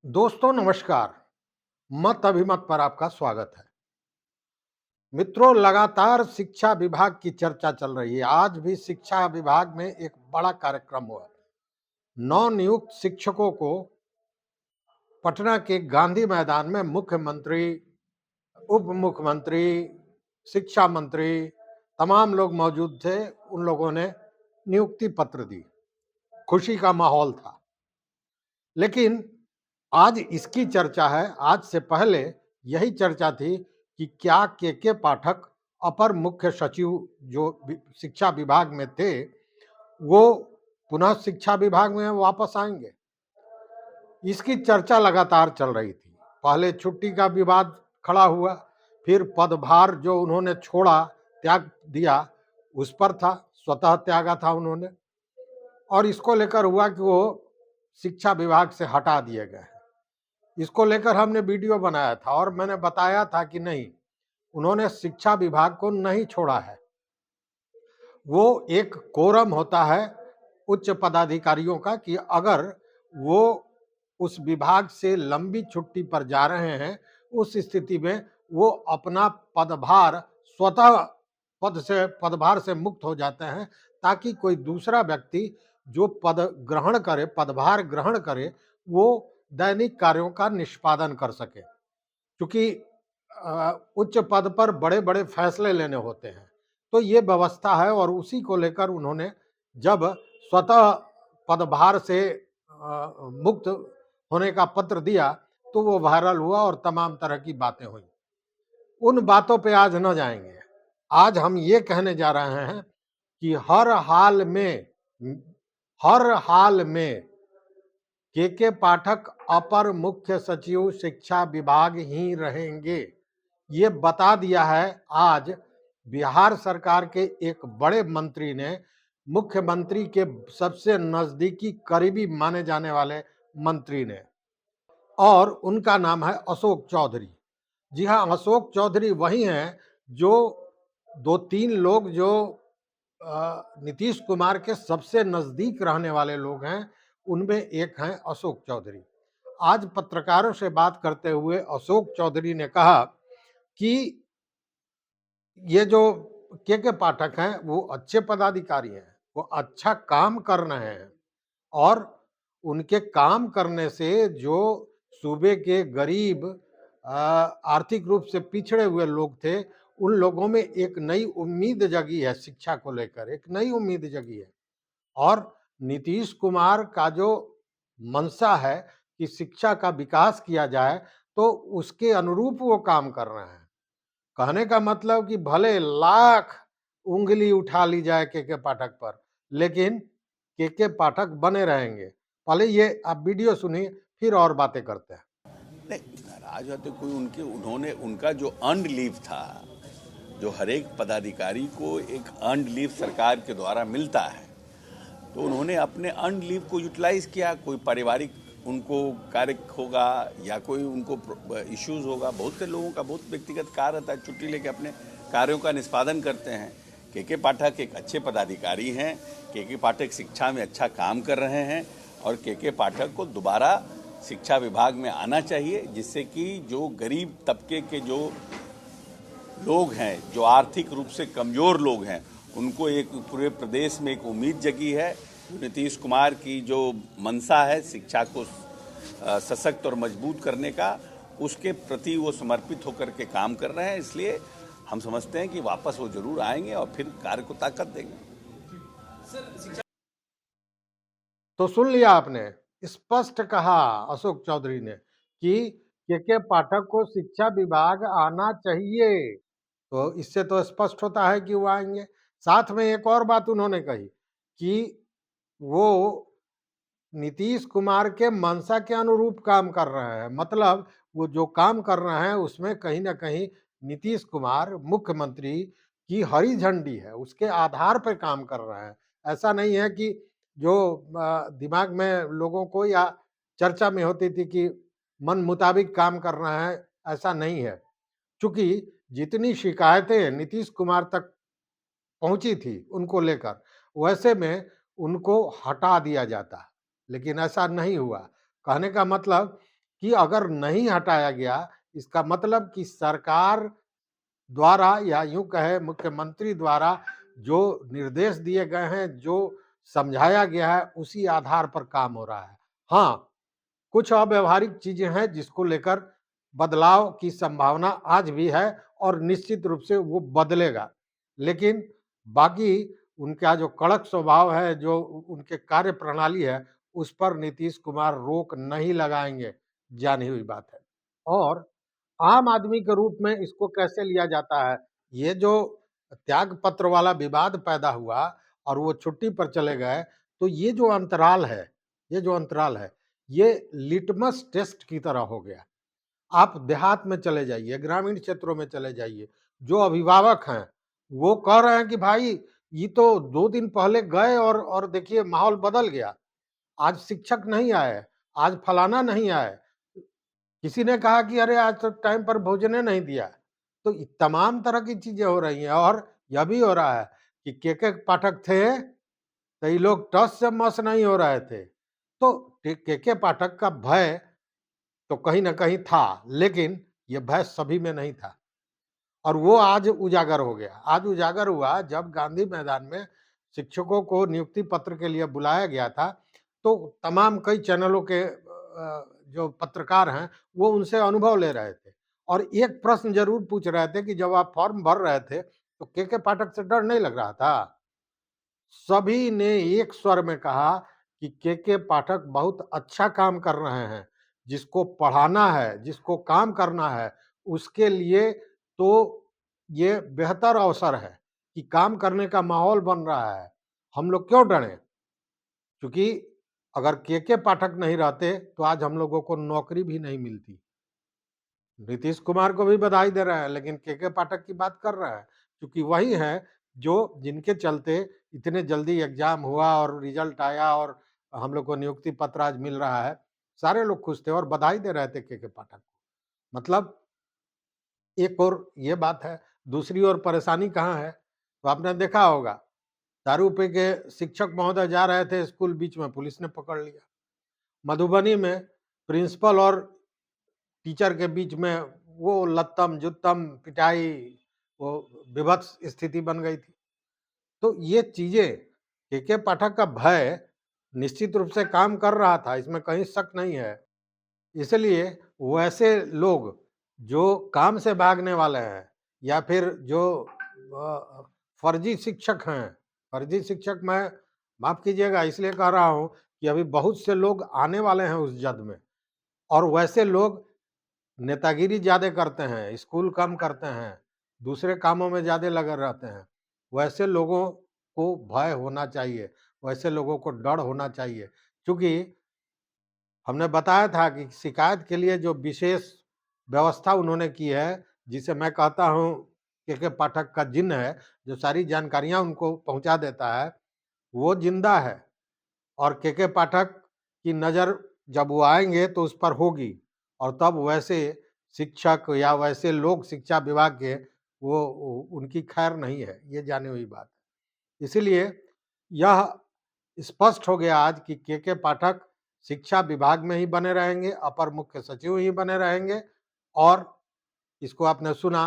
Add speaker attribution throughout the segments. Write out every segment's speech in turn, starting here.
Speaker 1: दोस्तों नमस्कार। मत अभिमत पर आपका स्वागत है। मित्रों, लगातार शिक्षा विभाग की चर्चा चल रही है। आज भी शिक्षा विभाग में एक बड़ा कार्यक्रम हुआ। नवनियुक्त शिक्षकों को पटना के गांधी मैदान में मुख्यमंत्री, उप मुख्यमंत्री, शिक्षा मंत्री, तमाम लोग मौजूद थे। उन लोगों ने नियुक्ति पत्र दी। खुशी का माहौल था। लेकिन आज इसकी चर्चा है। आज से पहले यही चर्चा थी कि क्या के पाठक अपर मुख्य सचिव जो शिक्षा विभाग में थे, वो पुनः शिक्षा विभाग में वापस आएंगे। इसकी चर्चा लगातार चल रही थी। पहले छुट्टी का विवाद खड़ा हुआ, फिर पदभार जो उन्होंने छोड़ा, त्याग दिया, उस पर था, स्वतः त्यागा था उन्होंने। और इसको लेकर हुआ कि वो शिक्षा विभाग से हटा दिए गए। इसको लेकर हमने वीडियो बनाया था और मैंने बताया था कि नहीं, उन्होंने शिक्षा विभाग को नहीं छोड़ा है। वो एक कोरम होता है उच्च पदाधिकारियों का कि अगर वो उस विभाग से लंबी छुट्टी पर जा रहे हैं, उस स्थिति में वो अपना पदभार स्वतः पदभार से मुक्त हो जाते हैं, ताकि कोई दूसरा व्यक्ति जो पदभार ग्रहण करे, वो दैनिक कार्यों का निष्पादन कर सके। क्योंकि उच्च पद पर बड़े-बड़े फैसले लेने होते हैं। तो ये व्यवस्था है और उसी को लेकर उन्होंने जब स्वतः पदभार से मुक्त होने का पत्र दिया, तो वो वायरल हुआ और तमाम तरह की बातें हुई। उन बातों पे आज न जाएंगे। आज हम ये कहने जा रहे हैं कि हर हाल में के पाठक अपर मुख्य सचिव शिक्षा विभाग ही रहेंगे। ये बता दिया है आज बिहार सरकार के एक बड़े मंत्री ने, मुख्यमंत्री के सबसे नजदीकी करीबी माने जाने वाले मंत्री ने, और उनका नाम है अशोक चौधरी। जी हाँ, अशोक चौधरी वही हैं जो दो तीन लोग जो नीतीश कुमार के सबसे नजदीक रहने वाले लोग हैं, उनमें एक हैं अशोक चौधरी। आज पत्रकारों से बात करते हुए अशोक चौधरी ने कहा कि ये जो के पाठक हैं वो अच्छे पदाधिकारी हैं, वो अच्छा काम कर रहे हैं और उनके काम करने से जो सूबे के गरीब आर्थिक रूप से पिछड़े हुए लोग थे, उन लोगों में एक नई उम्मीद जगी है। शिक्षा को लेकर एक नई उम्मीद जगी है और नीतीश कुमार का जो मंशा है कि शिक्षा का विकास किया जाए, तो उसके अनुरूप वो काम कर रहे हैं। कहने का मतलब कि भले लाख उंगली उठा ली जाए के पाठक पर, लेकिन के पाठक बने रहेंगे। पहले ये आप वीडियो सुनिए, फिर और बातें करते हैं।
Speaker 2: नहीं, नाराज होते कोई उन्होंने उनका जो अर्न्ड लीव था, जो हर एक पदाधिकारी को एक अर्न्ड लीव सरकार के द्वारा मिलता है, तो उन्होंने अपने अर्न्ड लीव को यूटिलाइज किया। कोई पारिवारिक उनको कार्य होगा या कोई उनको इश्यूज होगा। बहुत से लोगों का बहुत व्यक्तिगत कार्य रहता है, छुट्टी लेके अपने कार्यों का निष्पादन करते हैं। के पाठक एक अच्छे पदाधिकारी हैं। के पाठक शिक्षा में अच्छा काम कर रहे हैं और के पाठक को दोबारा शिक्षा विभाग में आना चाहिए, जिससे कि जो गरीब तबके के जो लोग हैं, जो आर्थिक रूप से कमज़ोर लोग हैं, उनको एक पूरे प्रदेश में एक उम्मीद जगी है। नीतीश कुमार की जो मंशा है शिक्षा को सशक्त और मजबूत करने का, उसके प्रति वो समर्पित होकर के काम कर रहे हैं। इसलिए हम समझते हैं कि वापस वो जरूर आएंगे और फिर कार्य को ताकत देंगे।
Speaker 1: तो सुन लिया आपने, स्पष्ट कहा अशोक चौधरी ने कि के पाठक को शिक्षा विभाग आना चाहिए। तो इससे तो स्पष्ट होता है कि वो आएंगे। साथ में एक और बात उन्होंने कही कि वो नीतीश कुमार के मंशा के अनुरूप काम कर रहे हैं। मतलब वो जो काम कर रहे हैं उसमें कहीं ना कहीं नीतीश कुमार मुख्यमंत्री की हरी झंडी है, उसके आधार पर काम कर रहे हैं। ऐसा नहीं है कि जो दिमाग में लोगों को या चर्चा में होती थी कि मन मुताबिक काम कर रहे हैं, ऐसा नहीं है। चूंकि जितनी शिकायतें नीतीश कुमार तक पहुंची थी उनको लेकर, वैसे में उनको हटा दिया जाता, लेकिन ऐसा नहीं हुआ। कहने का मतलब कि अगर नहीं हटाया गया, इसका मतलब कि सरकार द्वारा या यूँ कहें मुख्यमंत्री द्वारा जो निर्देश दिए गए हैं, जो समझाया गया है, उसी आधार पर काम हो रहा है। हाँ, कुछ अव्यावहारिक चीज़ें हैं जिसको लेकर बदलाव की संभावना आज भी है और निश्चित रूप से वो बदलेगा। लेकिन बाकी उनका जो कड़क स्वभाव है, जो उनके कार्यप्रणाली है, उस पर नीतीश कुमार रोक नहीं लगाएँगे, जानी हुई बात है। और आम आदमी के रूप में इसको कैसे लिया जाता है? ये जो त्याग पत्र वाला विवाद पैदा हुआ और वो छुट्टी पर चले गए, तो ये जो अंतराल है, ये लिटमस टेस्ट की तरह हो गया। आप देहात में चले जाइए, ग्रामीण क्षेत्रों में चले जाइए, जो अभिभावक हैं, वो कह रहे हैं कि भाई ये तो 2 दिन पहले गए और देखिए माहौल बदल गया। आज शिक्षक नहीं आए, आज फलाना नहीं आए। किसी ने कहा कि अरे आज तो टाइम पर भोजन ही नहीं दिया। तो तमाम तरह की चीजें हो रही हैं और यह भी हो रहा है कि के पाठक थे तो ये लोग टस से मस नहीं हो रहे थे। तो के पाठक का भय तो कहीं न कहीं था, लेकिन ये भय सभी में नहीं था और वो आज उजागर हो गया। आज उजागर हुआ जब गांधी मैदान में शिक्षकों को नियुक्ति पत्र के लिए बुलाया गया था, तो तमाम कई चैनलों के जो पत्रकार हैं, वो उनसे अनुभव ले रहे थे और एक प्रश्न ज़रूर पूछ रहे थे कि जब आप फॉर्म भर रहे थे, तो के पाठक से डर नहीं लग रहा था? सभी ने एक स्वर में कहा कि के पाठक बहुत अच्छा काम कर रहे हैं। जिसको पढ़ाना है, जिसको काम करना है, उसके लिए तो ये बेहतर अवसर है कि काम करने का माहौल बन रहा है। हम लोग क्यों डरें? क्योंकि अगर के पाठक नहीं रहते, तो आज हम लोगों को नौकरी भी नहीं मिलती। नीतीश कुमार को भी बधाई दे रहे हैं, लेकिन के पाठक की बात कर रहे हैं, क्योंकि वही हैं जो जिनके चलते इतने जल्दी एग्जाम हुआ और रिजल्ट आया और हम लोग को नियुक्ति पत्र आज मिल रहा है। सारे लोग खुश थे और बधाई दे रहे थे के पाठक को। मतलब एक और ये बात है, दूसरी ओर परेशानी कहाँ है? तो आपने देखा होगा, दारू पी के शिक्षक महोदय जा रहे थे स्कूल, बीच में पुलिस ने पकड़ लिया। मधुबनी में प्रिंसिपल और टीचर के बीच में वो लत्तम-जुत्तम, पिटाई, वो विभत्स स्थिति बन गई थी। तो ये चीज़ें के पाठक का भय निश्चित रूप से काम कर रहा था, इसमें कहीं शक नहीं है। इसलिए वैसे लोग जो काम से भागने वाले हैं या फिर जो फर्जी शिक्षक हैं, फर्जी शिक्षक मैं माफ़ कीजिएगा इसलिए कह रहा हूँ कि अभी बहुत से लोग आने वाले हैं उस जद में और वैसे लोग नेतागिरी ज़्यादा करते हैं, स्कूल कम करते हैं, दूसरे कामों में ज़्यादा लगे रहते हैं। वैसे लोगों को भय होना चाहिए, वैसे लोगों को डर होना चाहिए। चूँकि हमने बताया था कि शिकायत के लिए जो विशेष व्यवस्था उन्होंने की है, जिसे मैं कहता हूँ के पाठक का जिन्न है, जो सारी जानकारियाँ उनको पहुँचा देता है, वो ज़िंदा है। और के पाठक की नज़र जब वो आएँगे तो उस पर होगी और तब वैसे शिक्षक या वैसे लोग शिक्षा विभाग के वो उनकी खैर नहीं है, ये जानी हुई बात है। इसीलिए यह स्पष्ट हो गया आज कि के पाठक शिक्षा विभाग में ही बने रहेंगे, अपर मुख्य सचिव ही बने रहेंगे और इसको आपने सुना,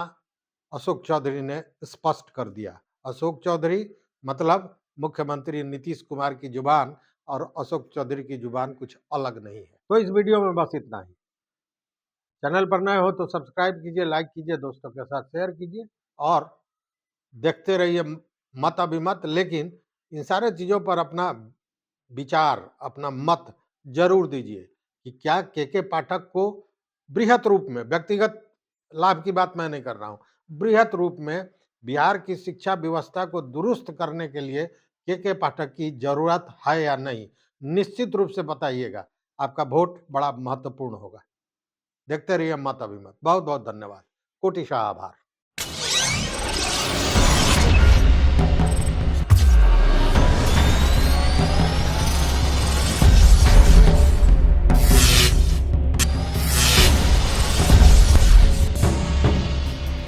Speaker 1: अशोक चौधरी ने स्पष्ट कर दिया। अशोक चौधरी मतलब मुख्यमंत्री नीतीश कुमार की जुबान और अशोक चौधरी की जुबान कुछ अलग नहीं है। तो इस वीडियो में बस इतना ही। चैनल पर नए हो तो सब्सक्राइब कीजिए, लाइक कीजिए, दोस्तों के साथ शेयर कीजिए और देखते रहिए मत अभिमत। लेकिन इन सारे चीज़ों पर अपना विचार, अपना मत ज़रूर दीजिए कि क्या के पाठक को बृहत रूप में, व्यक्तिगत लाभ की बात मैं नहीं कर रहा हूँ, बृहत रूप में बिहार की शिक्षा व्यवस्था को दुरुस्त करने के लिए के पाठक की ज़रूरत है या नहीं? निश्चित रूप से बताइएगा, आपका वोट बड़ा महत्वपूर्ण होगा। देखते रहिए मत अभिमत। बहुत-बहुत धन्यवाद। कोटि शाह आभार।